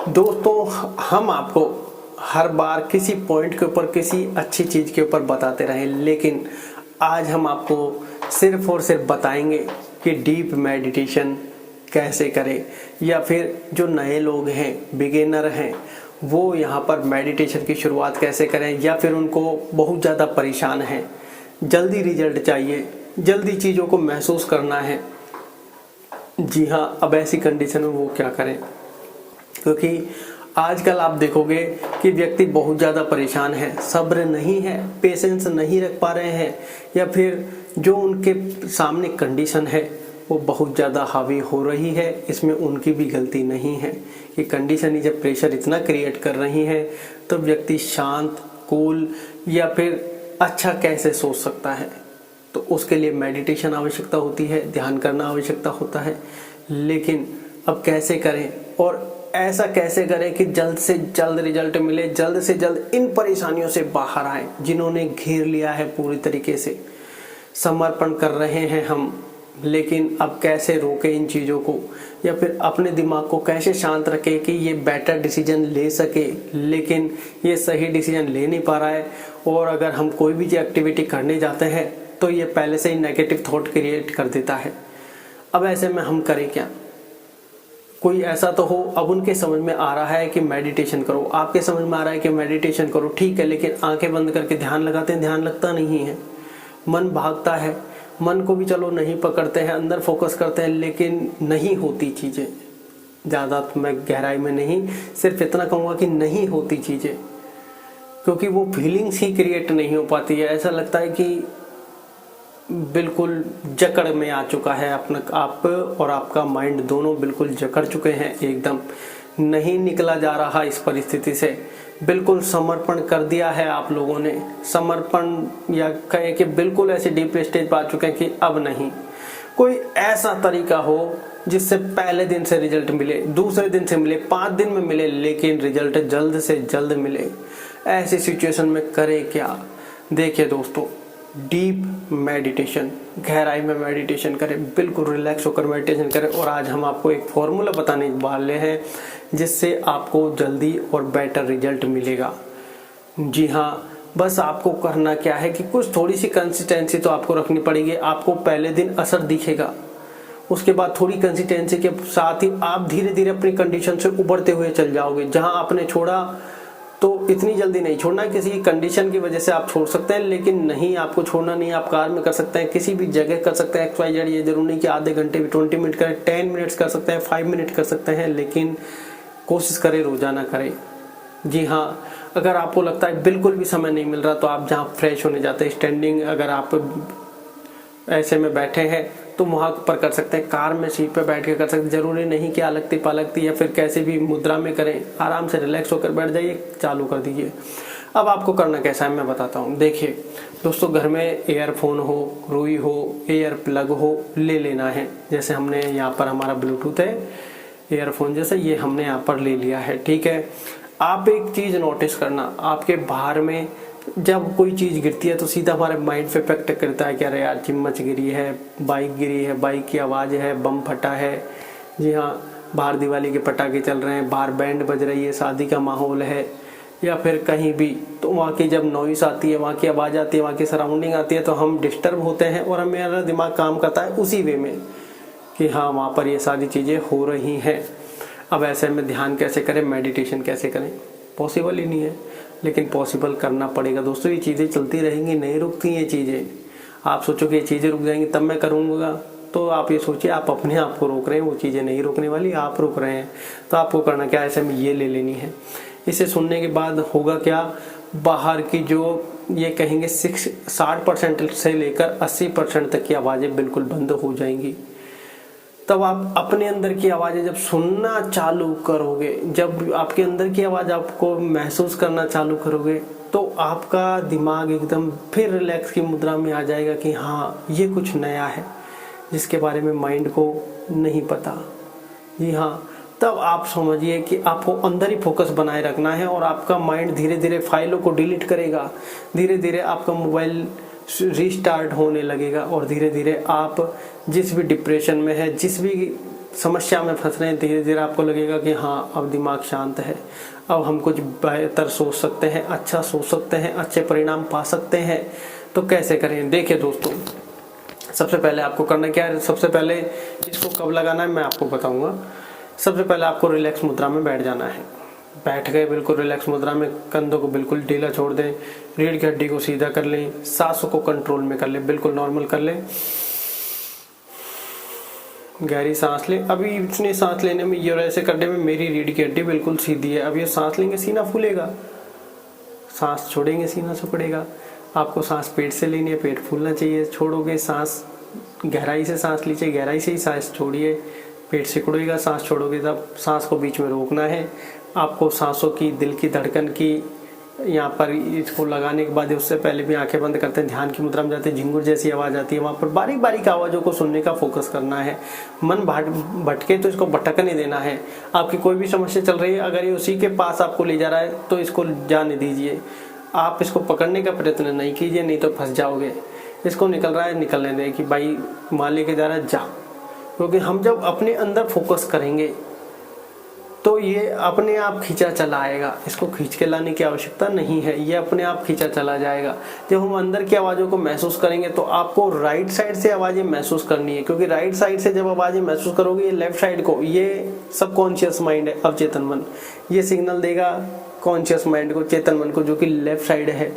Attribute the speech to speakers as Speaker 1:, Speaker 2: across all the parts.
Speaker 1: दोस्तों, हम आपको हर बार किसी पॉइंट के ऊपर किसी अच्छी चीज़ के ऊपर बताते रहे, लेकिन आज हम आपको सिर्फ और सिर्फ बताएंगे कि डीप मेडिटेशन कैसे करें, या फिर जो नए लोग हैं, बिगिनर हैं, वो यहाँ पर मेडिटेशन की शुरुआत कैसे करें, या फिर उनको बहुत ज़्यादा परेशान है, जल्दी रिजल्ट चाहिए, जल्दी चीज़ों को महसूस करना है। जी हाँ, अब ऐसी कंडीशन में वो क्या करें, क्योंकि आजकल आप देखोगे कि व्यक्ति बहुत ज़्यादा परेशान है, सब्र नहीं है, पेशेंस नहीं रख पा रहे हैं, या फिर जो उनके सामने कंडीशन है वो बहुत ज़्यादा हावी हो रही है। इसमें उनकी भी गलती नहीं है कि कंडीशन ही जब प्रेशर इतना क्रिएट कर रही है तो व्यक्ति शांत, कूल या फिर अच्छा कैसे सोच सकता है। तो उसके लिए मेडिटेशन आवश्यकता होती है, ध्यान करना आवश्यकता होता है। लेकिन अब कैसे करें और ऐसा कैसे करें कि जल्द से जल्द रिजल्ट मिले, जल्द से जल्द इन परेशानियों से बाहर आए जिन्होंने घेर लिया है। पूरी तरीके से समर्पण कर रहे हैं हम, लेकिन अब कैसे रोकें इन चीज़ों को, या फिर अपने दिमाग को कैसे शांत रखें कि ये बेटर डिसीजन ले सके, लेकिन ये सही डिसीजन ले नहीं पा रहा है। और अगर हम कोई भी एक्टिविटी करने जाते हैं तो ये पहले से ही नेगेटिव थॉट क्रिएट कर देता है। अब ऐसे में हम करें क्या? कोई ऐसा तो हो, अब उनके समझ में आ रहा है कि मेडिटेशन करो, आपके समझ में आ रहा है कि मेडिटेशन करो, ठीक है, लेकिन आंखें बंद करके ध्यान लगाते हैं, ध्यान लगता नहीं है, मन भागता है, मन को भी चलो नहीं पकड़ते हैं, अंदर फोकस करते हैं, लेकिन नहीं होती चीज़ें। ज़्यादा तो मैं गहराई में नहीं, सिर्फ इतना कहूँगा कि नहीं होती चीज़ें, क्योंकि वो फीलिंग्स ही क्रिएट नहीं हो पाती है। ऐसा लगता है कि बिल्कुल जकड़ में आ चुका है अपना, आप और आपका माइंड दोनों बिल्कुल जकड़ चुके हैं, एकदम नहीं निकला जा रहा इस परिस्थिति से। बिल्कुल समर्पण कर दिया है आप लोगों ने, समर्पण या कहे कि बिल्कुल ऐसे डीप स्टेज पर आ चुके हैं कि अब नहीं। कोई ऐसा तरीका हो जिससे पहले दिन से रिजल्ट मिले, दूसरे दिन से मिले, 5 दिन में मिले, लेकिन रिजल्ट जल्द से जल्द मिले। ऐसी सिचुएशन में करें क्या? देखिए दोस्तों, डीप मेडिटेशन, गहराई में मेडिटेशन करें, बिल्कुल रिलैक्स होकर मेडिटेशन करें। और आज हम आपको एक फॉर्मूला बताने वाले हैं जिससे आपको जल्दी और बेटर रिजल्ट मिलेगा। जी हाँ, बस आपको करना क्या है कि कुछ थोड़ी सी कंसिस्टेंसी तो आपको रखनी पड़ेगी। आपको पहले दिन असर दिखेगा, उसके बाद थोड़ी कंसिस्टेंसी के साथ ही आप धीरे धीरे अपनी कंडीशन से उभरते हुए चल जाओगे। जहाँ आपने छोड़ा तो इतनी जल्दी नहीं छोड़ना, किसी कंडीशन की वजह से आप छोड़ सकते हैं, लेकिन नहीं, आपको छोड़ना नहीं। आप कार में कर सकते हैं, किसी भी जगह कर सकते हैं, XYZ, ये जरूरी नहीं कि आधे घंटे भी, 20 मिनट करें, 10 मिनट्स कर सकते हैं, 5 मिनट कर सकते हैं, लेकिन कोशिश करें रोजाना करें। जी हाँ, अगर आपको लगता है बिल्कुल भी समय नहीं मिल रहा तो आप जहाँ फ्रेश होने जाते हैं, स्टैंडिंग, अगर आप ऐसे में बैठे हैं तो वहाँ पर कर सकते हैं, कार में सीट पर बैठ के कर सकते हैं। जरूरी नहीं कि अलगती पलगती या फिर कैसे भी मुद्रा में करें, आराम से रिलैक्स होकर बैठ जाइए, चालू कर दीजिए। अब आपको करना कैसा है मैं बताता हूँ। देखिए दोस्तों, घर में एयरफोन हो, रुई हो, एयर प्लग हो, ले लेना है। जैसे हमने यहाँ पर हमारा ब्लूटूथ है, एयरफोन जैसे ये हमने यहाँ पर ले लिया है, ठीक है। आप एक चीज़ नोटिस करना, आपके बाहर में जब कोई चीज़ गिरती है तो सीधा हमारे माइंड पे इफेक्ट करता है कि अरे यार चिम्मच गिरी है, बाइक गिरी है, बाइक की आवाज़ है, बम फटा है। जी हाँ, बाहर दिवाली के पटाखे चल रहे हैं, बाहर बैंड बज रही है, शादी का माहौल है, या फिर कहीं भी, तो वहाँ की जब नॉइस आती है, वहाँ की आवाज़ आती है, वहाँ की सराउंडिंग आती है, तो हम डिस्टर्ब होते हैं और हमें दिमाग काम करता है उसी वे में कि हाँ वहाँ पर ये सारी चीज़ें हो रही हैं। अब ऐसे में ध्यान कैसे करें, मेडिटेशन कैसे करें? पॉसिबल ही नहीं है, लेकिन पॉसिबल करना पड़ेगा दोस्तों। ये चीज़ें चलती रहेंगी, नहीं रुकती ये चीज़ें। आप सोचो कि ये चीज़ें रुक जाएंगी तब मैं करूँगा, तो आप ये सोचिए आप अपने आप को रोक रहे हैं, वो चीज़ें नहीं रोकने वाली, आप रुक रहे हैं। तो आपको करना क्या, ऐसे में ये ले लेनी है। इसे सुनने के बाद होगा क्या, बाहर की जो ये कहेंगे 60% से लेकर 80% तक की आवाज़ें बिल्कुल बंद हो जाएंगी। तब आप अपने अंदर की आवाज़ें जब सुनना चालू करोगे, जब आपके अंदर की आवाज़ आपको महसूस करना चालू करोगे, तो आपका दिमाग एकदम फिर रिलैक्स की मुद्रा में आ जाएगा कि हाँ ये कुछ नया है जिसके बारे में माइंड को नहीं पता। जी हाँ, तब आप समझिए कि आपको अंदर ही फोकस बनाए रखना है और आपका माइंड धीरे धीरे फाइलों को डिलीट करेगा, धीरे धीरे आपका मोबाइल रीस्टार्ट होने लगेगा और धीरे धीरे आप जिस भी डिप्रेशन में है, जिस भी समस्या में फंस रहे हैं, धीरे धीरे आपको लगेगा कि हाँ अब दिमाग शांत है, अब हम कुछ बेहतर सोच सकते हैं, अच्छा सोच सकते हैं, अच्छे परिणाम पा सकते हैं। तो कैसे करें? देखिए दोस्तों, सबसे पहले आपको करना क्या है, सबसे पहले इसको कब लगाना है मैं आपको बताऊंगा। सबसे पहले आपको रिलैक्स मुद्रा में बैठ जाना है। बैठ गए बिल्कुल रिलैक्स मुद्रा में, कंधों को बिल्कुल ढीला छोड़ दें, रीढ़ की हड्डी को सीधा कर लें, सांसों को कंट्रोल में कर लें, बिल्कुल नॉर्मल कर लें। गहरी सांस लें। अभी इतनी सांस लेने में ये और ऐसे करने में मेरी रीढ़ की हड्डी बिल्कुल सीधी है। अब ये सांस लेंगे सीना फूलेगा, सांस छोड़ेंगे सीना सिकुड़ेगा। आपको सांस पेट से लेनी है, पेट फूलना चाहिए। छोड़ोगे सांस, गहराई से सांस लीजिए, गहराई से ही सांस छोड़िए, पेट सिकुड़ेगा। सांस छोड़ोगे तब सांस को बीच में रोकना है। आपको सांसों की, दिल की धड़कन की, यहाँ पर इसको लगाने के बाद उससे पहले भी आंखें बंद करते हैं, ध्यान की मुद्रा में जाते हैं, झिंगुर जैसी आवाज़ आती है, वहाँ पर बारीक बारीक आवाज़ों को सुनने का फोकस करना है। मन भटके तो इसको भटकने देना है। आपकी कोई भी समस्या चल रही है, अगर ये उसी के पास आपको ले जा रहा है तो इसको जाने दीजिए। आप इसको पकड़ने का प्रयत्न नहीं कीजिए, नहीं तो फंस जाओगे। इसको निकल रहा है, निकलने दें कि भाई मान लेके जा रहा है, जा। क्योंकि हम जब अपने अंदर फोकस करेंगे तो ये अपने आप खींचा चला आएगा। इसको खींच के लाने की आवश्यकता नहीं है, ये अपने आप खींचा चला जाएगा। जब हम अंदर की आवाज़ों को महसूस करेंगे तो आपको राइट साइड से आवाज़ें महसूस करनी है, क्योंकि राइट साइड से जब आवाज़ें महसूस करोगे, ये लेफ्ट साइड को, ये सबकॉन्शियस माइंड है, अवचेतन मन, ये सिग्नल देगा कॉन्शियस माइंड को, चेतन मन को, जो कि लेफ्ट साइड है।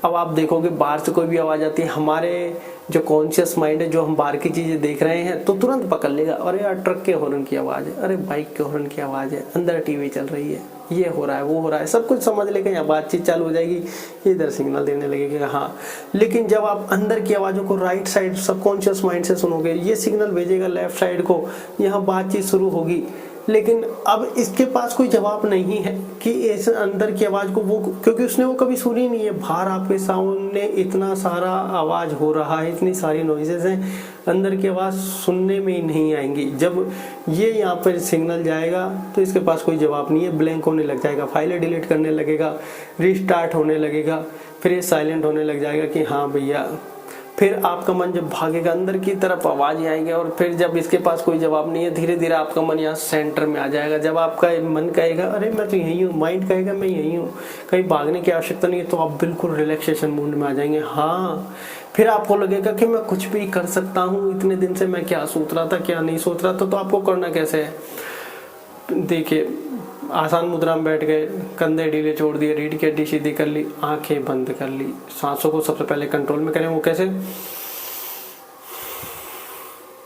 Speaker 1: अब आप देखोगे बाहर से कोई भी आवाज़ आती है, हमारे जो कॉन्शियस माइंड है, जो हम बाहर की चीज़ें देख रहे हैं, तो तुरंत पकड़ लेगा। अरे यार ट्रक के हॉर्न की आवाज़ है, अरे बाइक के हॉर्न की आवाज़ है, अंदर टीवी चल रही है, ये हो रहा है, वो हो रहा है, सब कुछ समझ लेगा। यहाँ बातचीत चालू हो जाएगी, इधर सिग्नल देने लगेगा। हाँ, लेकिन जब आप अंदर की आवाज़ों को राइट साइड सबकॉन्शियस माइंड से सुनोगे, ये सिग्नल भेजेगा लेफ्ट साइड को, यहाँ बातचीत शुरू होगी। लेकिन अब इसके पास कोई जवाब नहीं है कि इस अंदर की आवाज़ को वो, क्योंकि उसने वो कभी सुनी नहीं है। बाहर आपके सामने इतना सारा आवाज़ हो रहा है, इतनी सारी नॉइजेस हैं, अंदर की आवाज़ सुनने में ही नहीं आएंगी। जब ये यहाँ पर सिग्नल जाएगा तो इसके पास कोई जवाब नहीं है, ब्लैंक होने लग जाएगा, फाइलें डिलीट करने लगेगा, रिस्टार्ट होने लगेगा, फिर ये साइलेंट होने लग जाएगा कि हाँ भैया। फिर आपका मन जब भागेगा अंदर की तरफ, आवाज़ आएंगे, और फिर जब इसके पास कोई जवाब नहीं है, धीरे धीरे आपका मन यहाँ सेंटर में आ जाएगा। जब आपका मन कहेगा अरे मैं तो यहीं हूँ, माइंड कहेगा मैं यहीं हूँ, कहीं भागने की आवश्यकता नहीं है, तो आप बिल्कुल रिलैक्सेशन मूड में आ जाएंगे। हाँ, फिर आपको लगेगा कि मैं कुछ भी कर सकता हूँ, इतने दिन से मैं क्या सोच रहा था, क्या नहीं सोच रहा था। तो आपको करना कैसे है, देखिए, आसान मुद्रा में बैठ गए, कंधे ढीले छोड़ दिए, रीढ़ की हड्डी सीधी कर ली, आंखें बंद कर ली, सांसों को सबसे पहले कंट्रोल में करें। वो कैसे?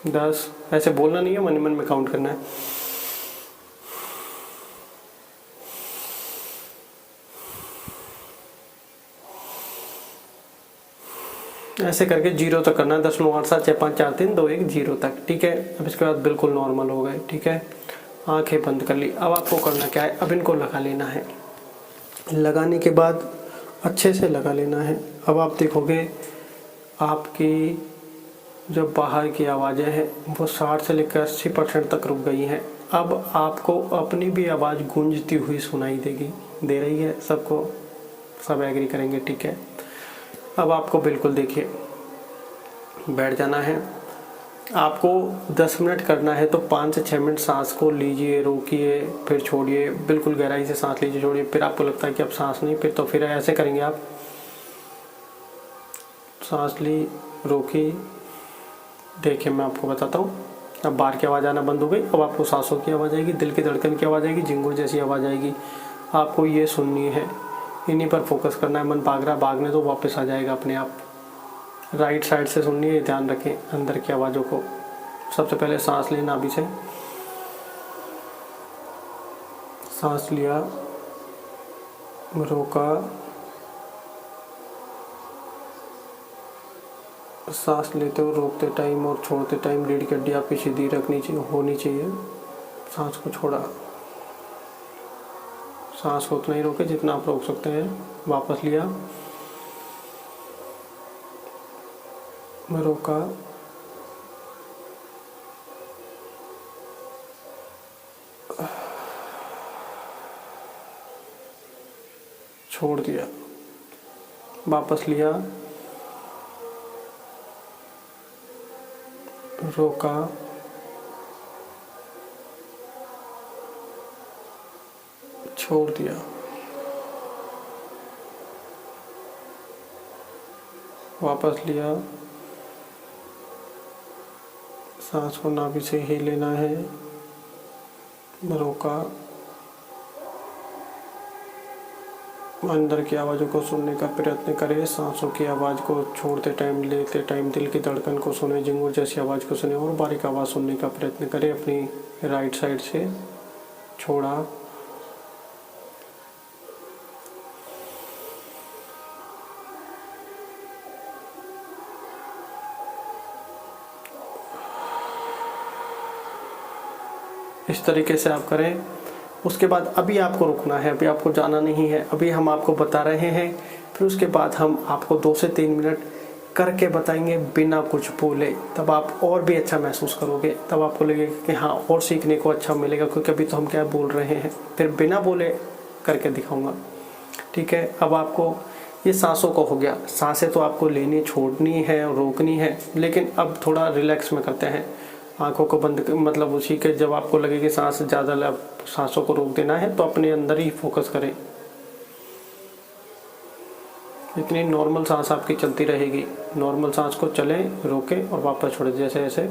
Speaker 1: 10, ऐसे बोलना नहीं है, मन मन में काउंट करना है। ऐसे करके 0 तक करना है, 10, 9, 8, 7, 6, 5, 4, 3, 2, 1, 0 तक। ठीक है, अब इसके बाद बिल्कुल नॉर्मल हो गए। ठीक है, आंखें बंद कर ली। अब आपको करना क्या है, अब इनको लगा लेना है। लगाने के बाद अच्छे से लगा लेना है। अब आप देखोगे आपकी जो बाहर की आवाज़ें हैं वो 60 से लेकर 80% तक रुक गई हैं। अब आपको अपनी भी आवाज़ गूंजती हुई सुनाई दे रही है सबको, सब एग्री करेंगे। ठीक है, अब आपको बिल्कुल देखिए बैठ जाना है। आपको 10 मिनट करना है तो 5 से 6 मिनट सांस को लीजिए, रोकिए, फिर छोड़िए, बिल्कुल गहराई से सांस लीजिए, छोड़िए। फिर आपको लगता है कि अब सांस नहीं, फिर तो फिर ऐसे करेंगे आप, सांस ली, रोकी, देखिए मैं आपको बताता हूँ। अब बाहर की आवाज़ आना बंद हो गई। अब आपको सांसों की आवाज़ आएगी, दिल की धड़कन की आवाज़ आएगी, झिंगुर जैसी आवाज़ आएगी। आपको ये सुननी है, इन्हीं पर फोकस करना है। मन भाग रहा, भागने तो वापस आ जाएगा अपने आप। राइट साइड से सुननी है, ध्यान रखें अंदर की आवाज़ों को। सबसे पहले सांस लेना, अभी से सांस लिया, रोका, सांस लेते हो रोकते टाइम और छोड़ते टाइम रीढ़ की हड्डी आपकी सीधी होनी चाहिए। सांस को छोड़ा, सांस को उतना ही रोके जितना आप रोक सकते हैं। वापस लिया, रोका, छोड़ दिया, वापस लिया, रोका, छोड़ दिया, वापस लिया, सांस को नाभि से ही लेना है, रोका, अंदर की आवाज़ों को सुनने का प्रयत्न करें, सांसों की आवाज़ को छोड़ते टाइम, लेते टाइम दिल की धड़कन को सुने, झिंगुर जैसी आवाज़ को सुने और बारीक आवाज़ सुनने का प्रयत्न करें अपनी राइट साइड से। छोड़ा, इस तरीके से आप करें। उसके बाद अभी आपको रुकना है, अभी आपको जाना नहीं है, अभी हम आपको बता रहे हैं, फिर उसके बाद हम आपको 2 से 3 मिनट करके बताएंगे बिना कुछ बोले। तब आप और भी अच्छा महसूस करोगे, तब आपको लगेगा कि हाँ और सीखने को अच्छा मिलेगा, क्योंकि अभी तो हम क्या बोल रहे हैं, फिर बिना बोले करके दिखाऊंगा। ठीक है, अब आपको ये सांसों को हो गया, सांसें तो आपको लेनी छोड़नी है और रोकनी है, लेकिन अब थोड़ा रिलैक्स में करते हैं। आंखों को बंद मतलब उसी के जब आपको लगे कि सांस ज़्यादा, सांसों को रोक देना है तो अपने अंदर ही फोकस करें। इतनी नॉर्मल सांस आपकी चलती रहेगी, नॉर्मल सांस को चले, रोके और वापस छोड़े, जैसे ऐसे।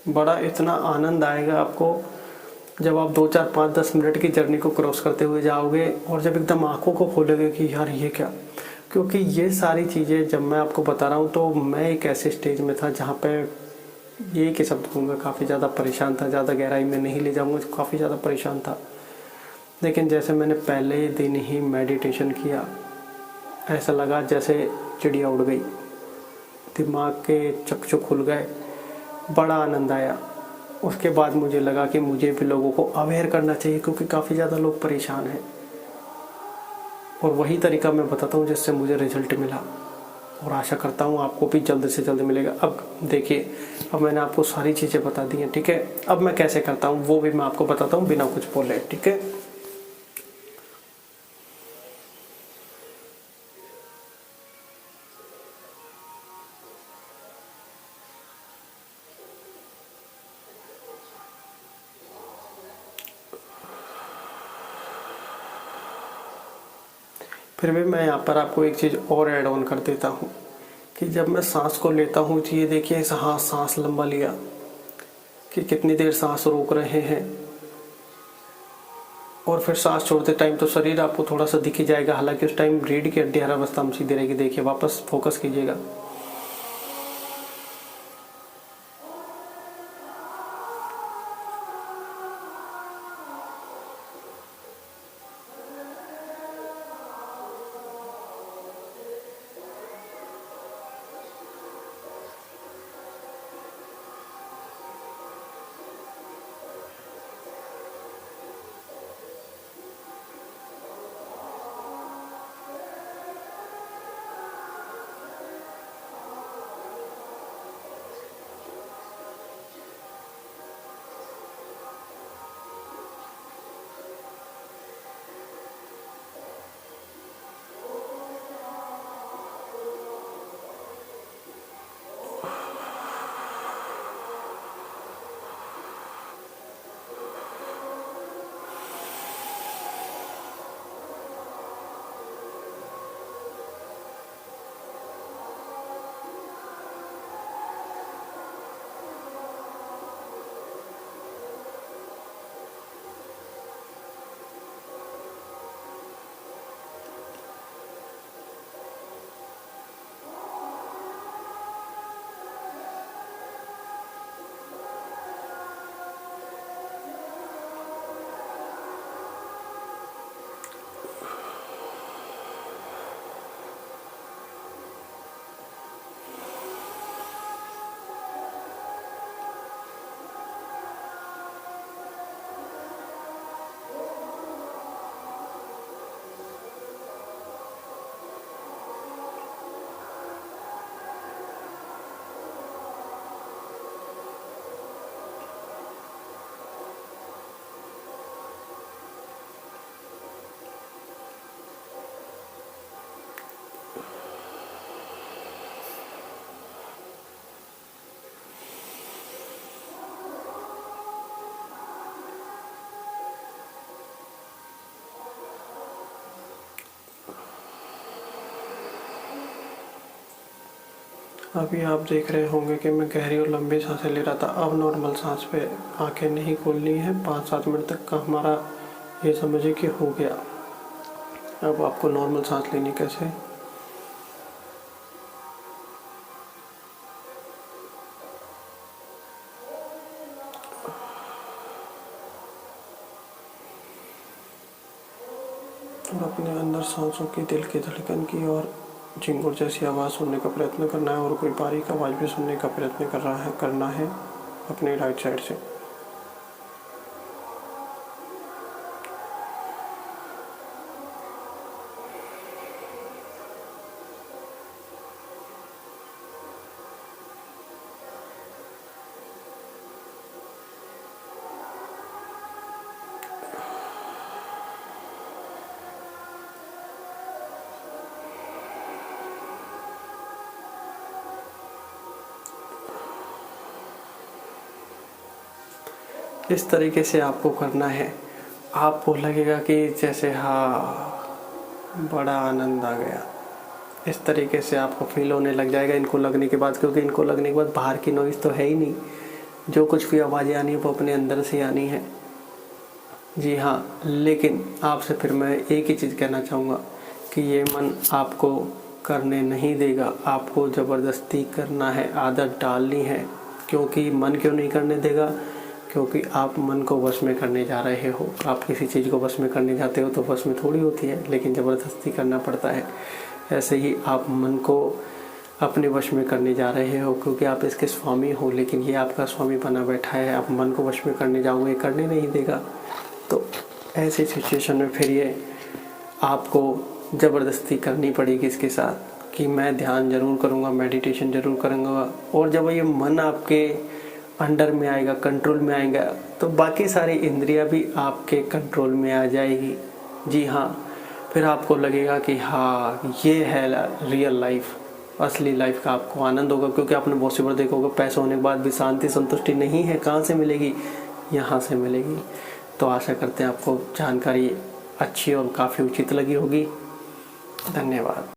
Speaker 1: बड़ा इतना आनंद आएगा आपको जब आप 2 4 5 10 मिनट की जर्नी को क्रॉस करते हुए जाओगे, और जब एकदम आंखों को खोलोगे कि यार ये क्या। क्योंकि ये सारी चीज़ें जब मैं आपको बता रहा हूँ तो मैं एक ऐसे स्टेज में था जहाँ पे ये कि शब्द कहूँगा, काफ़ी ज़्यादा परेशान था, ज़्यादा गहराई में नहीं ले जाऊँगा, काफ़ी ज़्यादा परेशान था। लेकिन जैसे मैंने पहले दिन ही मेडिटेशन किया, ऐसा लगा जैसे चिड़िया उड़ गई, दिमाग के चकचक खुल गए, बड़ा आनंद आया। उसके बाद मुझे लगा कि मुझे भी लोगों को अवेयर करना चाहिए, क्योंकि काफ़ी ज़्यादा लोग परेशान हैं, और वही तरीका मैं बताता हूँ जिससे मुझे रिजल्ट मिला, और आशा करता हूँ आपको भी जल्द से जल्द मिलेगा। अब देखिए, अब मैंने आपको सारी चीज़ें बता दी हैं, ठीक है। अब मैं कैसे करता हूँ वो भी मैं आपको बताता हूँ बिना कुछ बोले, ठीक है। फिर भी मैं यहाँ पर आपको एक चीज़ और ऐड ऑन कर देता हूँ कि जब मैं सांस को लेता हूँ तो ये देखिए, हाँ सांस लंबा लिया कि कितनी देर सांस रोक रहे हैं, और फिर सांस छोड़ते टाइम तो शरीर आपको थोड़ा सा दिख ही जाएगा, हालांकि उस टाइम रीढ़ की हड्डी हर अवस्था में सीधी रहेगी। देखिए, वापस फोकस कीजिएगा। अभी आप देख रहे होंगे कि मैं गहरी और लंबी सांसें ले रहा था। अब नॉर्मल सांस पे आंखें नहीं खोलनी है। 5-7 मिनट तक का हमारा ये समझिए कि हो गया। अब आपको नॉर्मल सांस लेनी कैसे, और अपने अंदर सांसों की, दिल की धड़कन की और झिंगुर जैसी आवाज़ सुनने का प्रयत्न करना है, और कोई बारीक आवाज़ भी सुनने का प्रयत्न करना है अपने राइट साइड से। इस तरीके से आपको करना है। आपको लगेगा कि जैसे हाँ बड़ा आनंद आ गया। इस तरीके से आपको फील होने लग जाएगा इनको लगने के बाद, क्योंकि इनको लगने के बाद बाहर की नॉइज़ तो है ही नहीं। जो कुछ भी आवाज़ें आनी है वो अपने अंदर से आनी है। जी हाँ, लेकिन आपसे फिर मैं एक ही चीज़ कहना चाहूँगा कि ये मन आपको करने नहीं देगा। आपको ज़बरदस्ती करना है, आदत डालनी है। क्योंकि मन क्यों नहीं करने देगा? क्योंकि आप मन को वश में करने जा रहे हो। आप किसी चीज़ को वश में करने जाते हो तो वश में थोड़ी होती है, लेकिन ज़बरदस्ती करना पड़ता है। ऐसे ही आप मन को अपने वश में करने जा रहे हो, क्योंकि आप इसके स्वामी हो, लेकिन ये आपका स्वामी बना बैठा है। आप मन को वश में करने जाओगे, करने नहीं देगा। तो ऐसी सिचुएशन में फिर ये आपको ज़बरदस्ती करनी पड़ेगी इसके साथ कि मैं ध्यान ज़रूर करूँगा, मेडिटेशन ज़रूर करूँगा। और जब ये मन आपके अंडर में आएगा, कंट्रोल में आएगा, तो बाकी सारी इंद्रियां भी आपके कंट्रोल में आ जाएगी। जी हाँ, फिर आपको लगेगा कि हाँ ये है रियल लाइफ, असली लाइफ का आपको आनंद होगा। क्योंकि आपने बहुत सी बार देखा होगा, पैसे होने के बाद भी शांति संतुष्टि नहीं है। कहाँ से मिलेगी? यहाँ से मिलेगी। तो आशा करते हैं आपको जानकारी अच्छी और काफ़ी उचित लगी होगी। धन्यवाद।